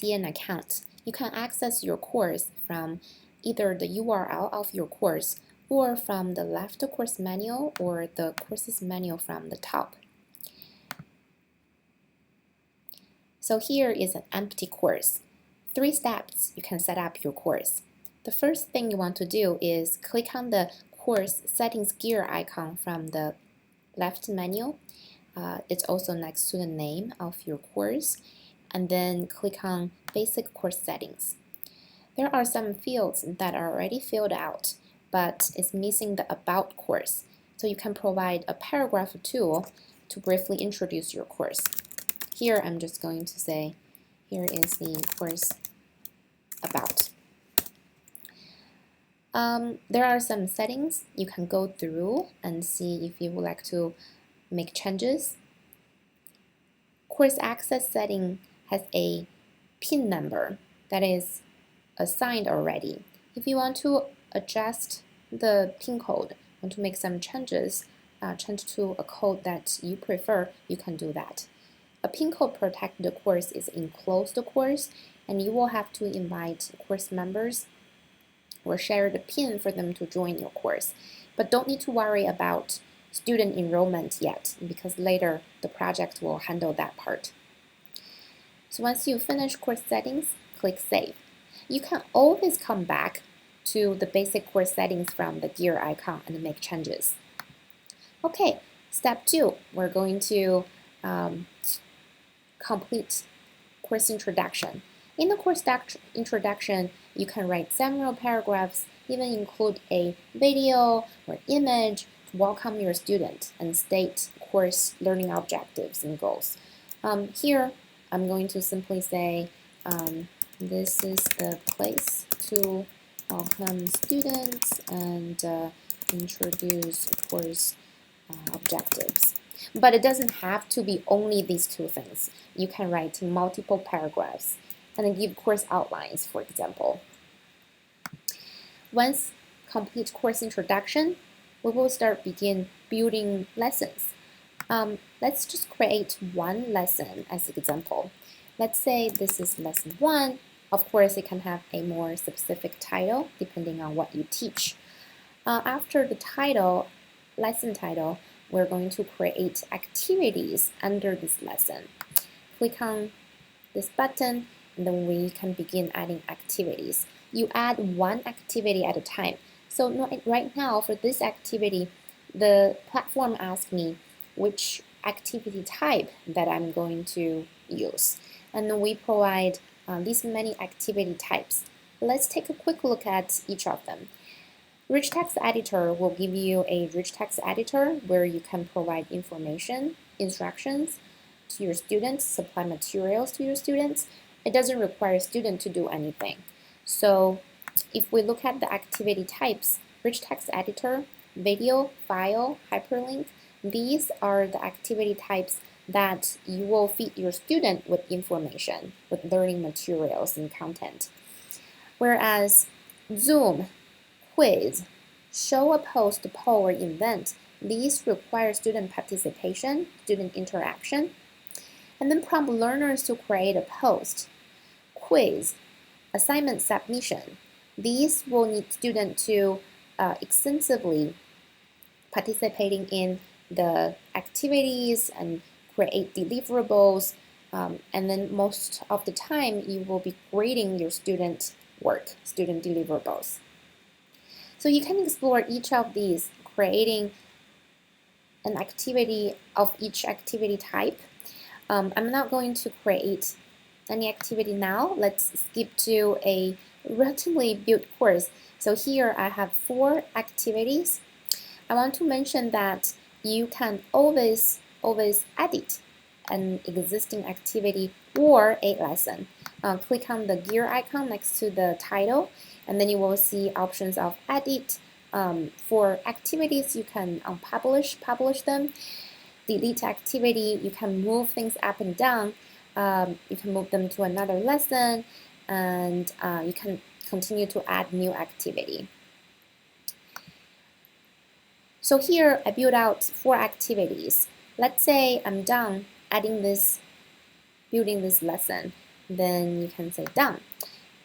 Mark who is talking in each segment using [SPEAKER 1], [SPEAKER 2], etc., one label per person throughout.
[SPEAKER 1] see an account, you can access your course from either the URL of your course or from the left course manual or the courses manual from the top. So here is an empty course. 3 steps you can set up your course. The first thing you want to do is click on the course settings gear icon from the left menu. It's also next to the name of your course, and then click on basic course settings. There are some fields that are already filled out, but it's missing the about course. So you can provide a paragraph tool to briefly introduce your course. Here I'm just going to say, here is the course about. There are some settings you can go through and see if you would like to make changes. Course access setting has a PIN number that is assigned already. If you want to adjust the PIN code, want to make some changes, change to a code that you prefer, you can do that. A PIN code protected course is enclosed course, and you will have to invite course members or share the PIN for them to join your course. But don't need to worry about student enrollment yet, because later the project will handle that part. So once you finish course settings, click Save. You can always come back to the basic course settings from the gear icon and make changes. Okay, step 2, we're going to complete course introduction. In the course introduction, you can write several paragraphs, even include a video or image to welcome your student and state course learning objectives and goals. Here, I'm going to simply say, this is the place to welcome students and introduce course objectives. But it doesn't have to be only these 2 things. You can write multiple paragraphs and then give course outlines, for example. Once complete course introduction, we will begin building lessons. Let's just create one lesson as an example. Let's say this is lesson 1. Of course, it can have a more specific title depending on what you teach. After the title, lesson title, we're going to create activities under this lesson. Click on this button, and then we can begin adding activities. You add one activity at a time. So right now, for this activity, the platform asks me which activity type that I'm going to use. And then we provide these many activity types. Let's take a quick look at each of them. Rich Text Editor will give you a rich text editor where you can provide information, instructions to your students, supply materials to your students. It doesn't require a student to do anything. So if we look at the activity types, Rich Text Editor, video, file, hyperlink, these are the activity types that you will feed your student with information, with learning materials and content. Whereas Zoom, quiz, show a post, poll, or event, these require student participation, student interaction. And then prompt learners to create a post, quiz, assignment submission. These will need students to extensively participating in the activities and create deliverables. And then most of the time, you will be grading your student work, student deliverables. So you can explore each of these, creating an activity of each activity type. I'm not going to create any activity now. Let's skip to a relatively built course. So here I have 4 activities. I want to mention that you can always edit an existing activity or a lesson. Click on the gear icon next to the title, and then you will see options of edit. For activities, you can publish them. Delete activity, you can move things up and down. You can move them to another lesson, and you can continue to add new activity. So here I built out 4 activities. Let's say I'm done building this lesson. then you can say done.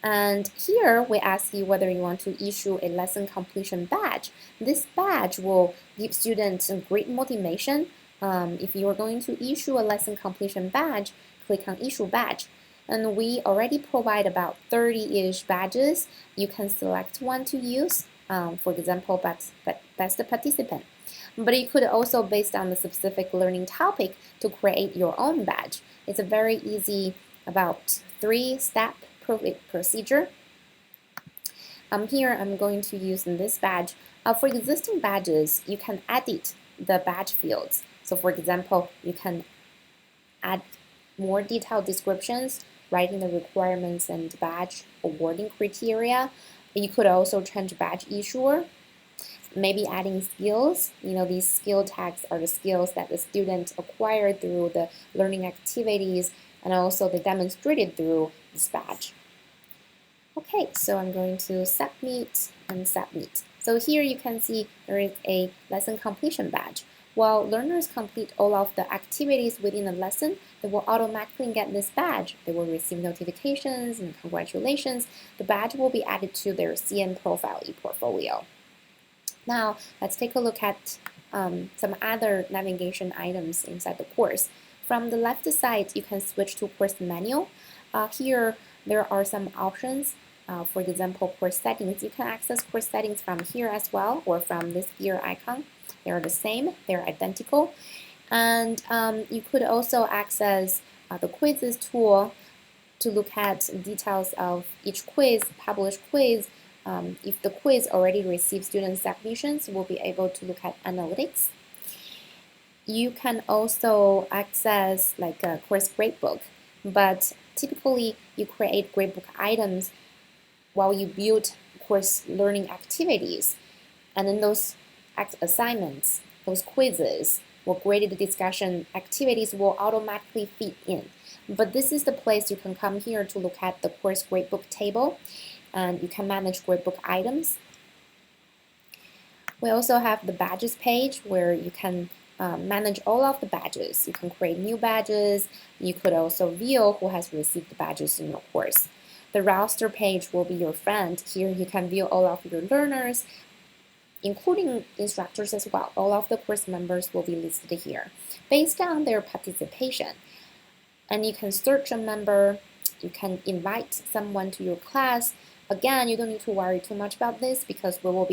[SPEAKER 1] And here we ask you whether you want to issue a lesson completion badge. This badge will give students great motivation. If you are going to issue a lesson completion badge, click on issue badge. And we already provide about 30-ish badges. You can select one to use, for example, best participant. But you could also, based on the specific learning topic, to create your own badge. It's a very easy, about 3-step procedure. Here I'm going to use this badge. For existing badges, you can edit the badge fields. So for example, you can add more detailed descriptions, writing the requirements and badge awarding criteria. You could also change badge issuer, maybe adding skills. These skill tags are the skills that the student acquired through the learning activities, and also they demonstrated through this badge. Okay, so I'm going to submit and submit. So here you can see there is a lesson completion badge. While learners complete all of the activities within the lesson, they will automatically get this badge. They will receive notifications and congratulations. The badge will be added to their CN Profile ePortfolio. Now, let's take a look at some other navigation items inside the course. From the left side, you can switch to course menu. Here, there are some options. For example, course settings. You can access course settings from here as well, or from this gear icon. They are the same, they're identical. And you could also access the quizzes tool to look at details of each quiz, published quiz. If the quiz already received student submissions, we'll be able to look at analytics. You can also access like a course gradebook, but typically you create gradebook items while you build course learning activities, and then those assignments, those quizzes, or graded discussion activities will automatically feed in. But this is the place you can come here to look at the course gradebook table, and you can manage gradebook items. We also have the badges page where you can manage all of the badges. You can create new badges. You could also view who has received the badges in your course. The roster page will be your friend. Here you can view all of your learners, including instructors as well. All of the course members will be listed here based on their participation. And you can search a member. You can invite someone to your class. Again, you don't need to worry too much about this because we will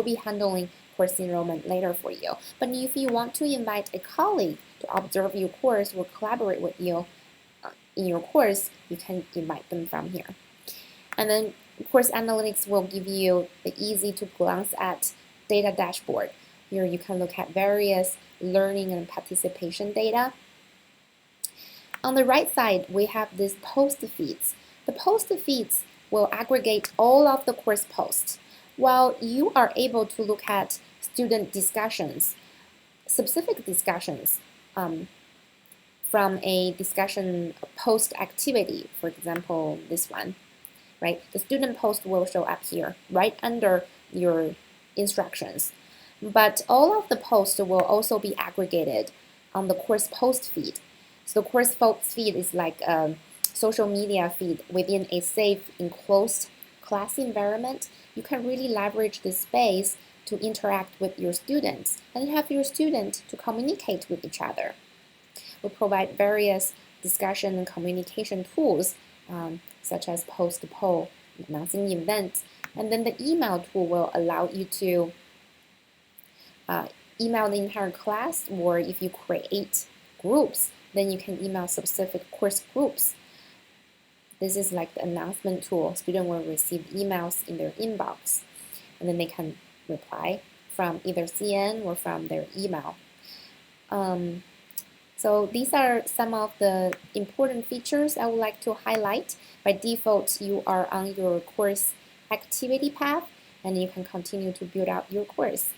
[SPEAKER 1] be handling course enrollment later for you. But if you want to invite a colleague to observe your course or collaborate with you in your course, you can invite them from here. And then Course Analytics will give you the easy to glance at data dashboard. Here you can look at various learning and participation data. On the right side, we have these post feeds. The post feeds will aggregate all of the course posts, while you are able to look at student discussions, specific discussions from a discussion post activity, for example, this one, right? The student post will show up here, right under your instructions. But all of the posts will also be aggregated on the course post feed. So the course post feed is like a social media feed within a safe, enclosed class environment. You can really leverage this space to interact with your students and have your students to communicate with each other. We provide various discussion and communication tools, such as post-poll, announcing events, and then the email tool will allow you to email the entire class, or if you create groups, then you can email specific course groups. This is like the announcement tool. Students will receive emails in their inbox, and then they can reply from either CN or from their email. So these are some of the important features I would like to highlight. By default, you are on your course activity path, and you can continue to build out your course.